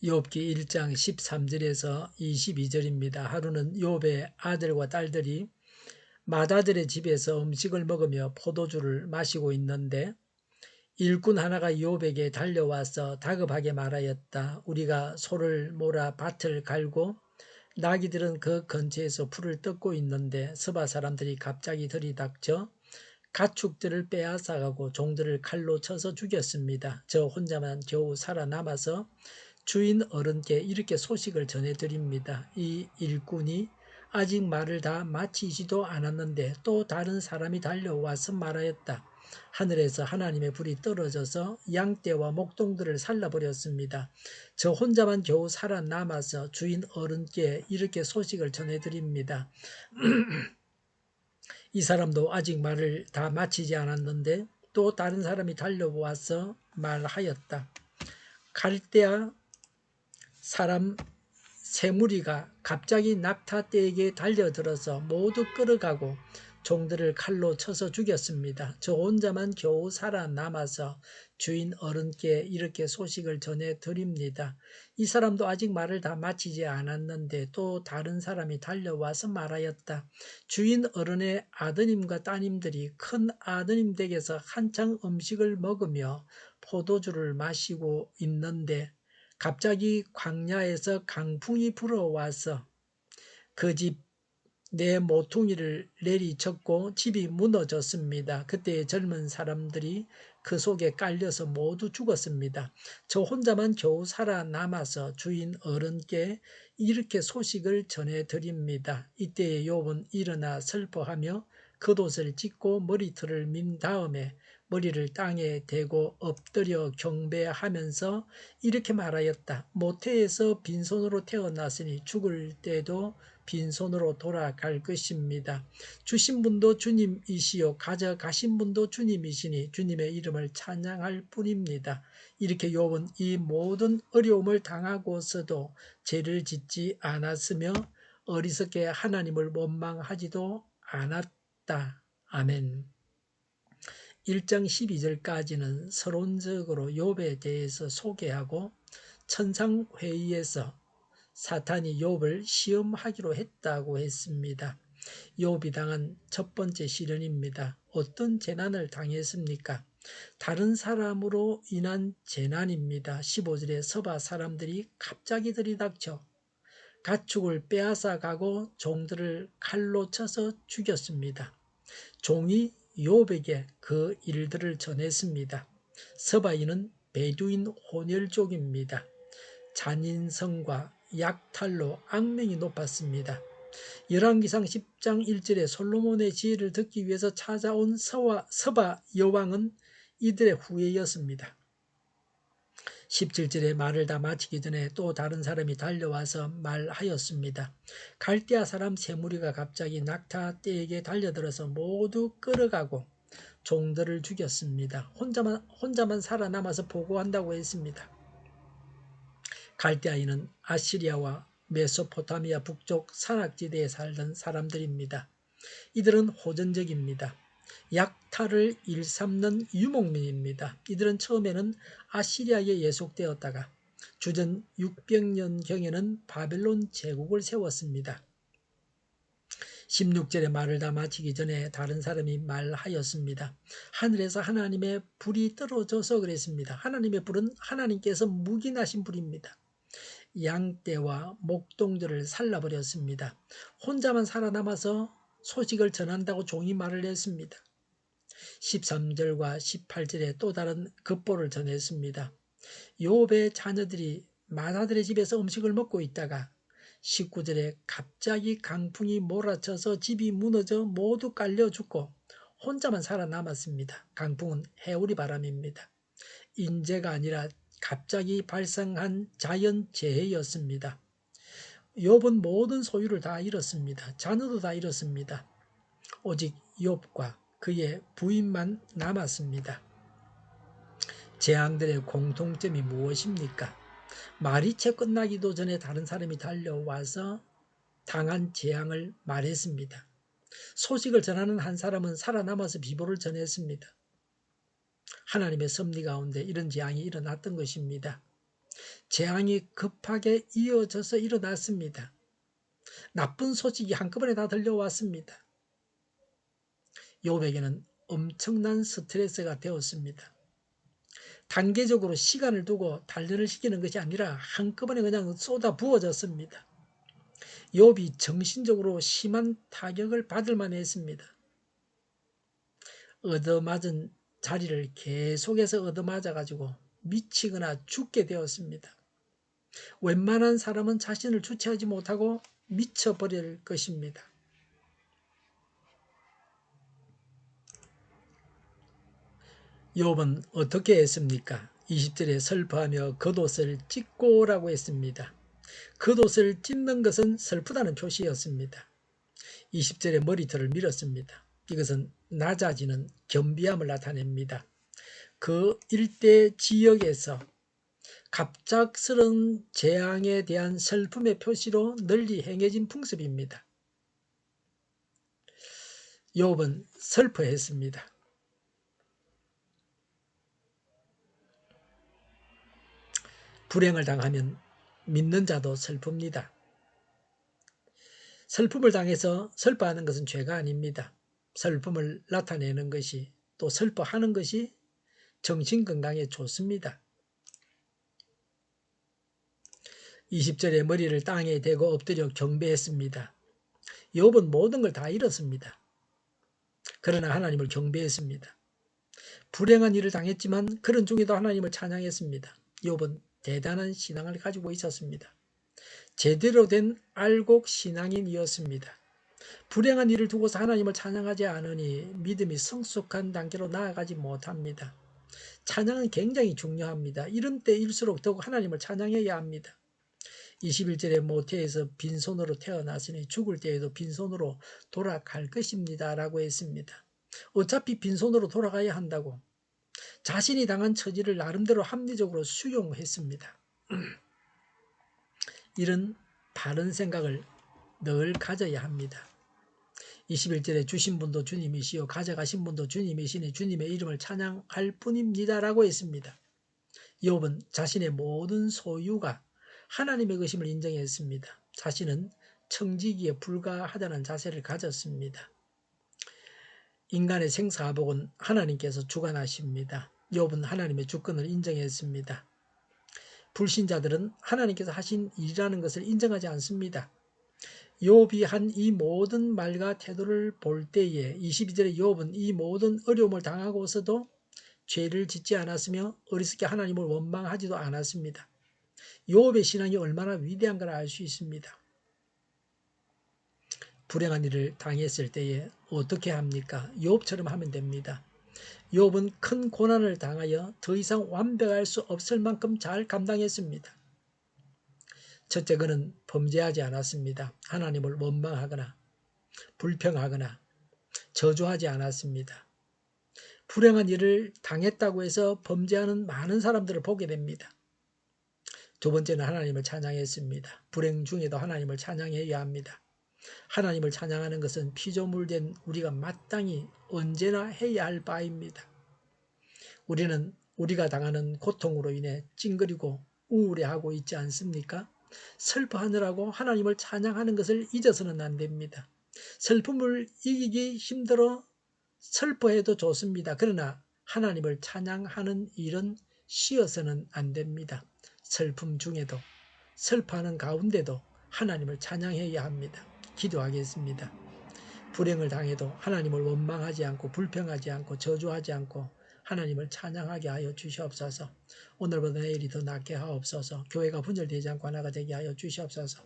욥기 1장 13절에서 22절입니다. 하루는 욥의 아들과 딸들이 맏아들의 집에서 음식을 먹으며 포도주를 마시고 있는데 일꾼 하나가 욥에게 달려와서 다급하게 말하였다. 우리가 소를 몰아 밭을 갈고 나귀들은 그 근처에서 풀을 뜯고 있는데 서바 사람들이 갑자기 들이닥쳐 가축들을 빼앗아가고 종들을 칼로 쳐서 죽였습니다. 저 혼자만 겨우 살아남아서 주인 어른께 이렇게 소식을 전해드립니다. 이 일꾼이 아직 말을 다 마치지도 않았는데 또 다른 사람이 달려와서 말하였다. 하늘에서 하나님의 불이 떨어져서 양떼와 목동들을 살라버렸습니다. 저 혼자만 겨우 살아남아서 주인 어른께 이렇게 소식을 전해드립니다. 이 사람도 아직 말을 다 마치지 않았는데 또 다른 사람이 달려와서 말하였다. 갈대아 사람 세 무리가 갑자기 낙타떼에게 달려들어서 모두 끌어가고 종들을 칼로 쳐서 죽였습니다. 저 혼자만 겨우 살아남아서 주인 어른께 이렇게 소식을 전해드립니다. 이 사람도 아직 말을 다 마치지 않았는데 또 다른 사람이 달려와서 말하였다. 주인 어른의 아드님과 따님들이 큰 아드님 댁에서 한창 음식을 먹으며 포도주를 마시고 있는데 갑자기 광야에서 강풍이 불어와서 그 집 내 모퉁이를 내리쳤고 집이 무너졌습니다. 그때 젊은 사람들이 그 속에 깔려서 모두 죽었습니다. 저 혼자만 겨우 살아남아서 주인 어른께 이렇게 소식을 전해드립니다. 이때에 욥은 일어나 슬퍼하며 겉옷을 찢고 머리털을 민 다음에 머리를 땅에 대고 엎드려 경배하면서 이렇게 말하였다. 모태에서 빈손으로 태어났으니 죽을 때도 빈손으로 돌아갈 것입니다. 주신 분도 주님이시요 가져가신 분도 주님이시니 주님의 이름을 찬양할 뿐입니다. 이렇게 욥은 이 모든 어려움을 당하고서도 죄를 짓지 않았으며 어리석게 하나님을 원망하지도 않았다. 아멘. 1장 12절까지는 서론적으로 욥에 대해서 소개하고 천상회의에서 사탄이 욥을 시험하기로 했다고 했습니다. 욥이 당한 첫 번째 시련입니다. 어떤 재난을 당했습니까? 다른 사람으로 인한 재난입니다. 15절에 서바 사람들이 갑자기 들이닥쳐 가축을 빼앗아 가고 종들을 칼로 쳐서 죽였습니다. 종이 욥에게 그 일들을 전했습니다. 서바인은 베두인 혼혈족입니다. 잔인성과 약탈로 악명이 높았습니다. 열왕기상 10장 1절에 솔로몬의 지혜를 듣기 위해서 찾아온 서바 여왕은 이들의 후예였습니다. 17절에 말을 다 마치기 전에 또 다른 사람이 달려와서 말하였습니다. 갈대아 사람 세 무리가 갑자기 낙타떼에게 달려들어서 모두 끌어가고 종들을 죽였습니다. 혼자만 살아남아서 보고한다고 했습니다. 갈대아인은 아시리아와 메소포타미아 북쪽 산악지대에 살던 사람들입니다. 이들은 호전적입니다. 약탈을 일삼는 유목민입니다. 이들은 처음에는 아시리아에 예속되었다가 주전 600년경에는 바벨론 제국을 세웠습니다. 16절의 말을 다 마치기 전에 다른 사람이 말하였습니다. 하늘에서 하나님의 불이 떨어져서 그랬습니다. 하나님의 불은 하나님께서 묵인하신 불입니다. 양떼와 목동들을 살라버렸습니다. 혼자만 살아남아서 소식을 전한다고 종이 말을 했습니다. 13절과 18절에 또 다른 급보를 전했습니다. 욥의 자녀들이 맏아들의 집에서 음식을 먹고 있다가 19절에 갑자기 강풍이 몰아쳐서 집이 무너져 모두 깔려 죽고 혼자만 살아남았습니다. 강풍은 해오리 바람입니다. 인재가 아니라 갑자기 발생한 자연재해였습니다. 욥은 모든 소유를 다 잃었습니다. 자녀도 다 잃었습니다. 오직 욥과 그의 부인만 남았습니다. 재앙들의 공통점이 무엇입니까? 말이 채 끝나기도 전에 다른 사람이 달려와서 당한 재앙을 말했습니다. 소식을 전하는 한 사람은 살아남아서 비보를 전했습니다. 하나님의 섭리 가운데 이런 재앙이 일어났던 것입니다. 재앙이 급하게 이어져서 일어났습니다. 나쁜 소식이 한꺼번에 다 들려왔습니다. 욥에게는 엄청난 스트레스가 되었습니다. 단계적으로 시간을 두고 단련을 시키는 것이 아니라 한꺼번에 그냥 쏟아 부어졌습니다. 욥이 정신적으로 심한 타격을 받을 만했습니다. 얻어맞은 자리를 계속해서 얻어맞아가지고 미치거나 죽게 되었습니다. 웬만한 사람은 자신을 주체하지 못하고 미쳐버릴 것입니다. 욥은 어떻게 했습니까? 20절에 슬퍼하며 겉옷을 찢고라고 했습니다. 겉옷을 찢는 것은 슬프다는 표시였습니다. 20절에 머리털을 밀었습니다. 이것은 낮아지는 겸비함을 나타냅니다. 그 일대 지역에서 갑작스러운 재앙에 대한 슬픔의 표시로 널리 행해진 풍습입니다. 욥은 슬퍼했습니다. 불행을 당하면 믿는 자도 슬픕니다. 슬픔을 당해서 슬퍼하는 것은 죄가 아닙니다. 슬픔을 나타내는 것이 또 슬퍼하는 것이 정신건강에 좋습니다. 20절에 머리를 땅에 대고 엎드려 경배했습니다. 욥은 모든 걸 다 잃었습니다. 그러나 하나님을 경배했습니다. 불행한 일을 당했지만 그런 중에도 하나님을 찬양했습니다. 욥은 대단한 신앙을 가지고 있었습니다. 제대로 된 알곡 신앙인이었습니다. 불행한 일을 두고서 하나님을 찬양하지 않으니 믿음이 성숙한 단계로 나아가지 못합니다. 찬양은 굉장히 중요합니다. 이런 때일수록 더욱 하나님을 찬양해야 합니다. 21절에 모태에서 빈손으로 태어났으니 죽을 때에도 빈손으로 돌아갈 것입니다 라고 했습니다. 어차피 빈손으로 돌아가야 한다고 자신이 당한 처지를 나름대로 합리적으로 수용했습니다. 이런 바른 생각을 늘 가져야 합니다. 21절에 주신 분도 주님이시요 가져가신 분도 주님이시니 주님의 이름을 찬양할 뿐입니다 라고 했습니다. 욥은 자신의 모든 소유가 하나님의 것임을 인정했습니다. 자신은 청지기에 불과하다는 자세를 가졌습니다. 인간의 생사복은 하나님께서 주관하십니다. 욥은 하나님의 주권을 인정했습니다. 불신자들은 하나님께서 하신 일이라는 것을 인정하지 않습니다. 욥이 한 이 모든 말과 태도를 볼 때에 22절에 욥은 이 모든 어려움을 당하고서도 죄를 짓지 않았으며 어리석게 하나님을 원망하지도 않았습니다. 욥의 신앙이 얼마나 위대한 걸 알 수 있습니다. 불행한 일을 당했을 때에 어떻게 합니까? 욥처럼 하면 됩니다. 욥은 큰 고난을 당하여 더 이상 완벽할 수 없을 만큼 잘 감당했습니다. 첫째, 그는 범죄하지 않았습니다. 하나님을 원망하거나 불평하거나 저주하지 않았습니다. 불행한 일을 당했다고 해서 범죄하는 많은 사람들을 보게 됩니다. 두 번째는 하나님을 찬양했습니다. 불행 중에도 하나님을 찬양해야 합니다. 하나님을 찬양하는 것은 피조물된 우리가 마땅히 언제나 해야 할 바입니다. 우리는 우리가 당하는 고통으로 인해 찡그리고 우울해하고 있지 않습니까? 슬퍼하느라고 하나님을 찬양하는 것을 잊어서는 안 됩니다. 슬픔을 이기기 힘들어 슬퍼해도 좋습니다. 그러나 하나님을 찬양하는 일은 쉬어서는 안 됩니다. 슬픔 중에도 슬퍼하는 가운데도 하나님을 찬양해야 합니다. 기도하겠습니다. 불행을 당해도 하나님을 원망하지 않고 불평하지 않고 저주하지 않고 하나님을 찬양하게 하여 주시옵소서. 오늘보다 내일이 더 낫게 하옵소서. 교회가 분열되지 않고 하나가 되게 하여 주시옵소서.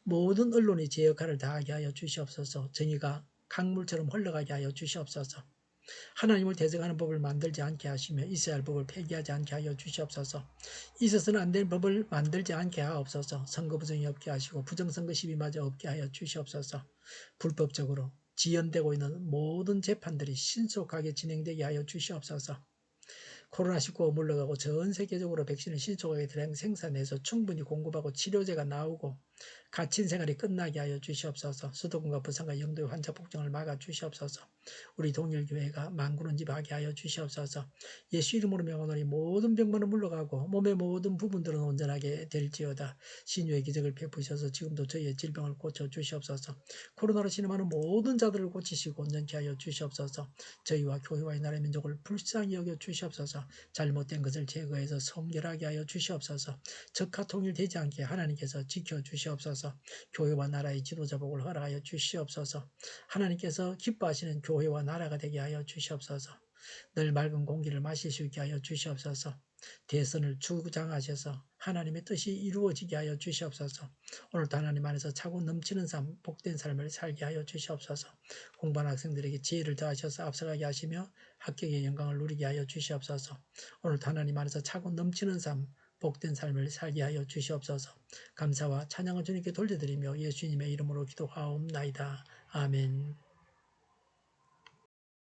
모든 언론이 제 역할을 다하게 하여 주시옵소서. 정의가 강물처럼 흘러가게 하여 주시옵소서. 하나님을 대적하는 법을 만들지 않게 하시며 있어야 할 법을 폐기하지 않게 하여 주시옵소서. 있어서는 안 될 법을 만들지 않게 하옵소서. 선거 부정이 없게 하시고 부정선거 시비마저 없게 하여 주시옵소서. 불법적으로 지연되고 있는 모든 재판들이 신속하게 진행되게 하여 주시옵소서. 코로나19가 물러가고 전 세계적으로 백신을 신속하게 생산해서 충분히 공급하고 치료제가 나오고 갇힌 생활이 끝나게 하여 주시옵소서. 수도권과 부산과 영도의 환자 폭증을 막아 주시옵소서. 우리 동일교회가 만군은집하게 하여 주시옵소서. 예수 이름으로 명하노니 모든 병만은 물러가고 몸의 모든 부분들은 온전하게 될지어다. 신유의 기적을 베푸셔서 지금도 저희의 질병을 고쳐 주시옵소서. 코로나로 신음하는 모든 자들을 고치시고 온전케 하여 주시옵소서. 저희와 교회와 이 나라의 민족을 불쌍히 여겨 주시옵소서. 잘못된 것을 제거해서 성결하게 하여 주시옵소서. 적화 통일되지 않게 하나님께서 지켜 주시옵소서. 교회와 나라의 지도자복을 허락하여 주시옵소서. 하나님께서 기뻐하시는 교회와 나라가 되게 하여 주시옵소서. 늘 맑은 공기를 마실 수 있게 하여 주시옵소서. 대선을 주장하셔서 하나님의 뜻이 이루어지게 하여 주시옵소서. 오늘도 하나님 안에서 차고 넘치는 삶, 복된 삶을 살게 하여 주시옵소서. 공부하는 학생들에게 지혜를 더하셔서 앞서가게 하시며 합격의 영광을 누리게 하여 주시옵소서. 오늘도 하나님 안에서 차고 넘치는 삶, 복된 삶을 살게 하여 주시옵소서. 감사와 찬양을 주님께 돌려드리며 예수님의 이름으로 기도하옵나이다. 아멘.